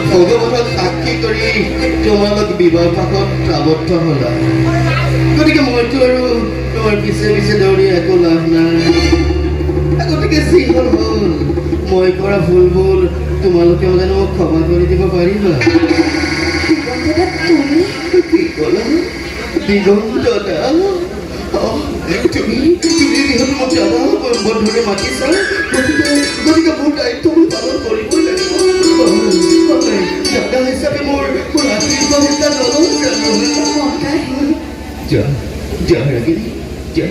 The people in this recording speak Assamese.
ভগৱানক সাক্ষী কৰি তোমালোক বিবাহ পাশত আবদ্ধ হ'লা গতিকে মইতো আৰু তোমাৰ পিছে পিছে দৌৰি একো লাভ নাই গতিকে যি হ'ল হ'ল মই কৰা ভুলবোৰ তোমালোকেও জানো মোক ক্ষমা কৰি দিব পাৰিবা কি ক'লা দিগন্ত দা তুমি যিহেতু মোক দাদা বন্ধুৰে মাতিছা গতিকে মোৰ দায়িত্ব মই পালন কৰিবই লাগিব দাদা হিচাপে মোৰ আশীৰ্বাদ এটা যা যা ৰাগিনী যা